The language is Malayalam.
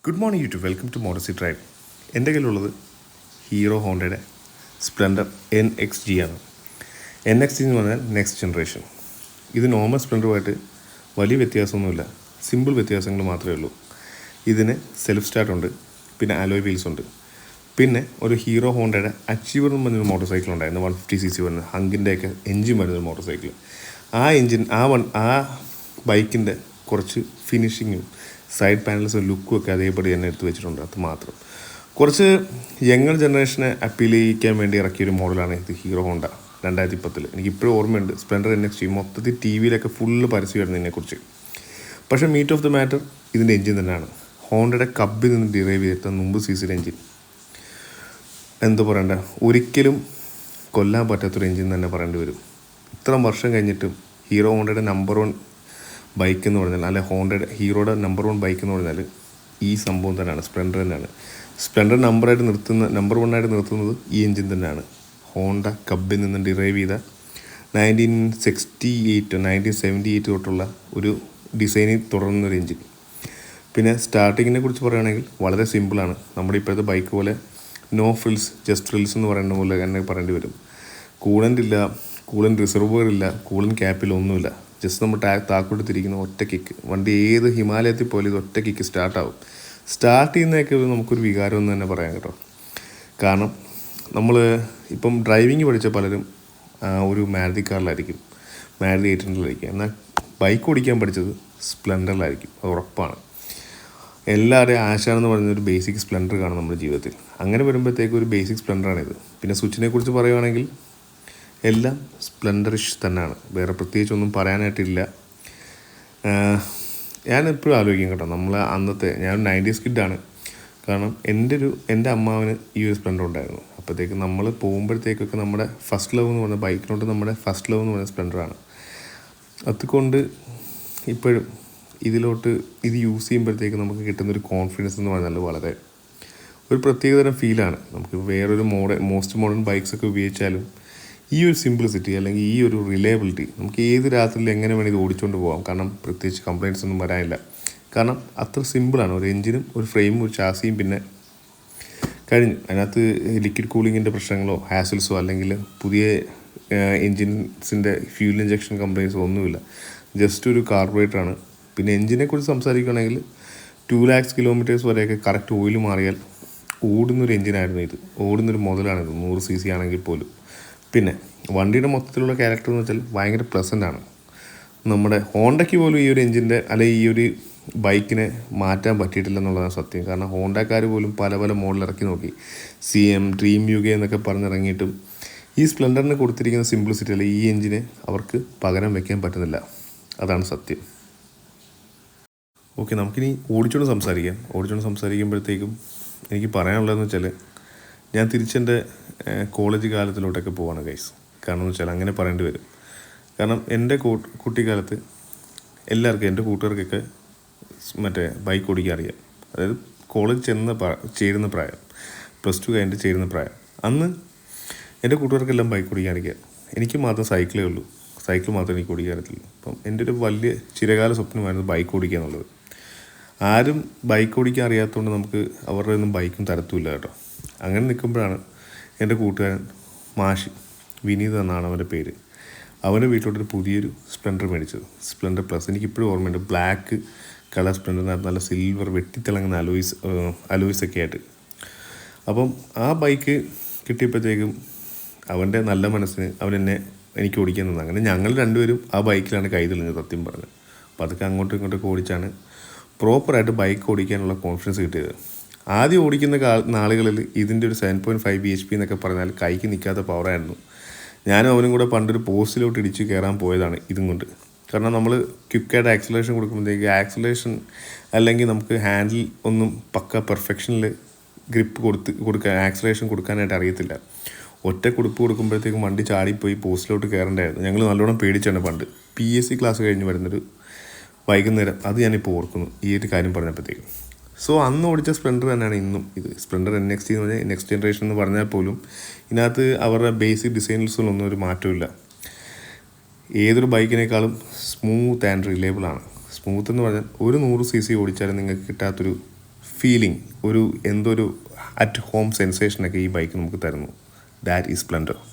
Good morning YouTube, welcome to മോഡസി ഡ്രൈവ്. എൻ്റെ കയ്യിലുള്ളത് ഹീറോ ഹോണ്ടയുടെ സ്പ്ലെൻഡർ NXG ആണ്. NXG എന്ന് പറഞ്ഞാൽ നെക്സ്റ്റ് ജനറേഷൻ. ഇത് നോർമൽ സ്പ്ലെൻഡറുമായിട്ട് വലിയ വ്യത്യാസമൊന്നുമില്ല, സിമ്പിൾ വ്യത്യാസങ്ങൾ മാത്രമേ ഉള്ളൂ. ഇതിന് സെൽഫ് സ്റ്റാർട്ട് ഉണ്ട്, പിന്നെ അലോയ് വീൽസ് ഉണ്ട്, പിന്നെ ഒരു ഹീറോ ഹോണ്ടയുടെ അച്ചീവർ എന്ന് പറഞ്ഞൊരു മോട്ടോർ സൈക്കിൾ ഉണ്ടായിരുന്നു, 150cc വരുന്നത്, ഹങ്കിൻ്റെയൊക്കെ എൻജിൻ വരുന്നൊരു മോട്ടോർ സൈക്കിൾ. ആ എൻജിൻ ആ ബൈക്കിൻ്റെ കുറച്ച് ഫിനിഷിങ്ങും സൈഡ് പാനൽസും ലുക്കും ഒക്കെ അതേപടി തന്നെ എടുത്ത് വെച്ചിട്ടുണ്ട്. അത് മാത്രം കുറച്ച് യങ്ങർ ജനറേഷനെ അപ്പീൽ ചെയ്യിക്കാൻ വേണ്ടി ഇറക്കിയൊരു മോഡലാണ് ഇത് ഹീറോ ഹോണ്ട 2010. എനിക്കിപ്പോഴും ഓർമ്മയുണ്ട് സ്പ്ലെൻഡർ NXG മൊത്തത്തിൽ TV-യിലൊക്കെ ഫുള്ള് പരസ്യമായിരുന്നു ഇതിനെക്കുറിച്ച്. പക്ഷേ മീറ്റ് ഓഫ് ദ മാറ്റർ ഇതിൻ്റെ എൻജിൻ തന്നെയാണ്. ഹോണ്ടയുടെ കബിൽ നിന്ന് ഡിറൈവ് ചെയ്തെടുത്ത 100cc എൻജിൻ. എന്താ പറയണ്ട, ഒരിക്കലും കൊല്ലാൻ പറ്റാത്തൊരു എൻജിൻ തന്നെ പറയേണ്ടി വരും. ഇത്ര വർഷം കഴിഞ്ഞിട്ടും ഹീറോ ഹോണ്ടയുടെ നമ്പർ 1 ബൈക്ക് എന്ന് പറഞ്ഞാൽ, അല്ലെ ഹീറോയുടെ നമ്പർ 1 ബൈക്ക് എന്ന് പറഞ്ഞാൽ ഈ സംഭവം തന്നെയാണ്, സ്പ്ലെൻഡർ തന്നെയാണ്. സ്പ്ലെൻഡർ നമ്പർ 1 ആയിട്ട് നിർത്തുന്നത് ഈ എൻജിൻ തന്നെയാണ്. ഹോണ്ട കബിൽ നിന്ന് ഡിറൈവ് ചെയ്ത 1978 തൊട്ടുള്ള ഒരു ഡിസൈനിൽ തുടർന്നൊരു എൻജിൻ. പിന്നെ സ്റ്റാർട്ടിങ്ങിനെ കുറിച്ച് പറയുകയാണെങ്കിൽ വളരെ സിമ്പിളാണ്. നമ്മുടെ ഇപ്പോഴത്തെ ബൈക്ക് പോലെ നോ ഫ്രിൽസ് ജസ്റ്റ് ഫ്രിൽസ് എന്ന് പറയുന്ന പോലെ തന്നെ പറയേണ്ടി വരും. കൂളൻ്റ് ഇല്ല, കൂളൻ്റ് റിസർവർ ഇല്ല, കൂളൻ്റ് ക്യാപ്പിൽ ഒന്നുമില്ല. ജസ്റ്റ് നമ്മൾ താക്കോട്ട് ഒറ്റ കിക്ക്. വണ്ടി ഏത് ഹിമാലയത്തിൽ പോലും ഇത് ഒറ്റ കിക്ക് സ്റ്റാർട്ടാവും. സ്റ്റാർട്ട് ചെയ്യുന്നതൊക്കെ നമുക്കൊരു വികാരം എന്ന് തന്നെ പറയാം കേട്ടോ. കാരണം നമ്മൾ ഇപ്പം ഡ്രൈവിങ് പഠിച്ച പലരും ഒരു മാരുതി കാറിലായിരിക്കും, മാരുതി 800-ലായിരിക്കും. എന്നാൽ ബൈക്ക് ഓടിക്കാൻ പഠിച്ചത് സ്പ്ലെൻഡറിലായിരിക്കും, അത് ഉറപ്പാണ്. എല്ലാവരുടെയും ആശാനെന്ന് പറയുന്നൊരു ബേസിക് സ്പ്ലെൻഡർ കാണും നമ്മുടെ ജീവിതത്തിൽ. അങ്ങനെ വരുമ്പോഴത്തേക്ക് ഒരു ബേസിക് സ്പ്ലെൻഡറാണിത്. പിന്നെ സ്വിച്ചിനെ കുറിച്ച് പറയുകയാണെങ്കിൽ എല്ലാം സ്പ്ലെൻഡറിഷ് തന്നെയാണ്, വേറെ പ്രത്യേകിച്ചൊന്നും പറയാനായിട്ടില്ല. ഞാനെപ്പോഴും ആലോചിക്കും കേട്ടോ, ഞാൻ 90s കിഡാണ്. കാരണം എൻ്റെ അമ്മാവന് ഈ ഒരു സ്പ്ലെൻഡർ ഉണ്ടായിരുന്നു. അപ്പോഴത്തേക്ക് നമ്മൾ പോകുമ്പോഴത്തേക്കൊക്കെ നമ്മുടെ ഫസ്റ്റ് ലവ് എന്ന് പറഞ്ഞ ബൈക്കിനോട്ട് നമ്മുടെ ഫസ്റ്റ് ലവ് എന്ന് പറഞ്ഞ സ്പ്ലെൻഡറാണ്. അതുകൊണ്ട് ഇപ്പോഴും ഇത് യൂസ് ചെയ്യുമ്പോഴത്തേക്ക് നമുക്ക് കിട്ടുന്നൊരു കോൺഫിഡൻസ് എന്ന് പറഞ്ഞാൽ വളരെ ഒരു പ്രത്യേകതരം ഫീലാണ്. നമുക്ക് വേറൊരു മോസ്റ്റ് മോഡേൺ ബൈക്സൊക്കെ ഉപയോഗിച്ചാലും ഈ ഒരു സിംപ്ലിസിറ്റി അല്ലെങ്കിൽ ഈ ഒരു റിലയബിലിറ്റി നമുക്ക് ഏത് രാത്രിയിൽ എങ്ങനെ വേണമെങ്കിൽ ഇത് ഓടിച്ചുകൊണ്ട് പോകാം. കാരണം പ്രത്യേകിച്ച് കംപ്ലയിൻറ്റ്സ് ഒന്നും വരാനില്ല. കാരണം അത്ര സിമ്പിളാണ്. ഒരു എഞ്ചിനും ഒരു ഫ്രെയിമും ഒരു ചാസിയും പിന്നെ കഴിഞ്ഞു. അതിനകത്ത് ലിക്വിഡ് കൂളിങ്ങിൻ്റെ പ്രശ്നങ്ങളോ ഹാസിൽസോ അല്ലെങ്കിൽ പുതിയ എൻജിൻസിൻ്റെ ഫ്യൂൽ ഇഞ്ചക്ഷൻ കംപ്ലയിൻസോ ഒന്നുമില്ല. ജസ്റ്റ് ഒരു കാർബറേറ്ററാണ്. പിന്നെ എൻജിനെക്കുറിച്ച് സംസാരിക്കുകയാണെങ്കിൽ 2 lakhs കിലോമീറ്റേഴ്സ് വരെയൊക്കെ കറക്റ്റ് ഓയിൽ മാറിയാൽ ഓടുന്നൊരു എൻജിനായിരുന്നു ഇത്, ഓടുന്നൊരു മുതലാണിത്, 100cc ആണെങ്കിൽ പോലും. പിന്നെ വണ്ടിയുടെ മൊത്തത്തിലുള്ള ക്യാരക്ടർ എന്ന് വെച്ചാൽ ഭയങ്കര പ്ലസൻ്റാണ്. നമ്മുടെ ഹോണ്ടയ്ക്ക് പോലും ഈ ഒരു എൻജിൻ്റെ അല്ലെങ്കിൽ ഈ ഒരു ബൈക്കിനെ മാറ്റാൻ പറ്റിയിട്ടില്ല എന്നുള്ളതാണ് സത്യം. കാരണം ഹോണ്ടക്കാർ പോലും പല മോഡൽ ഇറക്കി നോക്കി, CM, ഡ്രീം UK എന്നൊക്കെ പറഞ്ഞിറങ്ങിയിട്ടും ഈ സ്പ്ലെൻഡറിന് കൊടുത്തിരിക്കുന്ന സിംപ്ലിസിറ്റി അല്ലെങ്കിൽ ഈ എൻജിനെ അവർക്ക് പകരം വയ്ക്കാൻ പറ്റുന്നില്ല. അതാണ് സത്യം. ഓക്കെ, നമുക്കിനി ഓടിച്ചുകൊണ്ട് സംസാരിക്കുമ്പോഴത്തേക്കും എനിക്ക് പറയാനുള്ളതെന്ന് വെച്ചാൽ, ഞാൻ തിരിച്ചെൻ്റെ കോളേജ് കാലത്തിലോട്ടൊക്കെ പോവാണ് ഗൈസ്. കാരണം എന്ന് വെച്ചാൽ അങ്ങനെ പറയേണ്ടി വരും. കാരണം എൻ്റെ കുട്ടിക്കാലത്ത് എല്ലാവർക്കും, എൻ്റെ കൂട്ടുകാർക്കൊക്കെ ബൈക്ക് ഓടിക്കാൻ അറിയാം. അതായത് കോളേജ് ചേരുന്ന പ്രായം, +2 കഴിഞ്ഞിട്ട് ചേരുന്ന പ്രായം. അന്ന് എൻ്റെ കൂട്ടുകാർക്കെല്ലാം ബൈക്ക് ഓടിക്കാൻ അറിയാം. എനിക്ക് മാത്രം സൈക്കിളേ ഉള്ളൂ. സൈക്കിൾ മാത്രമേ എനിക്ക് ഓടിക്കാൻ അറിയത്തില്ല. അപ്പം എൻ്റെ ഒരു വലിയ ചിരകാല സ്വപ്നമായിരുന്നു ബൈക്ക് ഓടിക്കുക എന്നുള്ളത്. ആരും ബൈക്ക് ഓടിക്കാൻ അറിയാത്തതുകൊണ്ട് നമുക്ക് അവരുടെ ഒന്നും ബൈക്കും തരത്തുമില്ല കേട്ടോ. അങ്ങനെ നിൽക്കുമ്പോഴാണ് എൻ്റെ കൂട്ടുകാരൻ മാഷി, വിനീത് എന്നാണ് അവൻ്റെ പേര്, അവൻ്റെ വീട്ടിലോട്ടൊരു പുതിയൊരു സ്പ്ലെൻഡർ മേടിച്ചത്, സ്പ്ലെൻഡർ പ്ലസ്. എനിക്കിപ്പോഴും ഓർമ്മയുണ്ട്, ബ്ലാക്ക് കളർ സ്പ്ലെൻഡറിനകത്ത് നല്ല സിൽവർ വെട്ടിത്തിളങ്ങുന്ന അലോയ്സൊക്കെ ആയിട്ട്. അപ്പം ആ ബൈക്ക് കിട്ടിയപ്പോഴത്തേക്കും അവൻ്റെ നല്ല മനസ്സിന് എനിക്ക് ഓടിക്കാൻ തന്നു. അങ്ങനെ ഞങ്ങൾ രണ്ടുപേരും ആ ബൈക്കിലാണ് കൈ തെളിഞ്ഞത് സത്യം പറഞ്ഞത്. അപ്പോൾ അതൊക്കെ അങ്ങോട്ടും ഇങ്ങോട്ടൊക്കെ ഓടിച്ചാണ് പ്രോപ്പറായിട്ട് ബൈക്ക് ഓടിക്കാനുള്ള കോൺഫിഡൻസ് കിട്ടിയത്. ആദ്യം ഓടിക്കുന്ന നാളുകളിൽ ഇതിൻ്റെ ഒരു 7.5 bhp എന്നൊക്കെ പറഞ്ഞാൽ കൈക്ക് നിൽക്കാത്ത പവറായിരുന്നു. ഞാനും അവനും കൂടെ പണ്ടൊരു പോസ്റ്റിലോട്ട് ഇടിച്ച് കയറാൻ പോയതാണ് ഇതും കൊണ്ട്. കാരണം നമ്മൾ ക്വിക്കായിട്ട് ആക്സിലേഷൻ കൊടുക്കുമ്പോഴത്തേക്ക് അല്ലെങ്കിൽ നമുക്ക് ഹാൻഡിൽ ഒന്നും പക്ക പെർഫെക്ഷനിൽ ഗ്രിപ്പ് കൊടുക്കാൻ ആക്സിലേഷൻ കൊടുക്കാനായിട്ട് അറിയത്തില്ല. ഒറ്റ കുടുപ്പ് കൊടുക്കുമ്പോഴത്തേക്കും വണ്ടി ചാടിപ്പോയി പോസ്റ്റിലോട്ട് കയറേണ്ടായിരുന്നു. ഞങ്ങൾ നല്ലോണം പേടിച്ചാണ് പണ്ട് PSC ക്ലാസ് കഴിഞ്ഞ് വരുന്നൊരു വൈകുന്നേരം. അത് ഞാനിപ്പോൾ ഓർക്കുന്നു ഈ ഒരു കാര്യം പറഞ്ഞപ്പോഴത്തേക്കും. സോ അന്ന് ഓടിച്ച സ്പ്ലെൻഡർ തന്നെയാണ് ഇന്നും ഇത്. സ്പ്ലെൻഡർ NXG എന്ന് പറഞ്ഞാൽ നെക്സ്റ്റ് ജനറേഷൻ എന്ന് പറഞ്ഞാൽ പോലും ഇതിനകത്ത് അവരുടെ ബേസിക് ഡിസൈൻസിലൊന്നും ഒരു മാറ്റമില്ല. ഏതൊരു ബൈക്കിനേക്കാളും സ്മൂത്ത് ആൻഡ് റിലയബിളാണ്. സ്മൂത്ത് എന്ന് പറഞ്ഞാൽ ഒരു 100cc ഓടിച്ചാലും നിങ്ങൾക്ക് കിട്ടാത്തൊരു ഫീലിംഗ്, ഒരു എന്തൊരു അറ്റ് ഹോം സെൻസേഷനൊക്കെ ഈ ബൈക്ക് നമുക്ക് തരുന്നു. That is Splendor.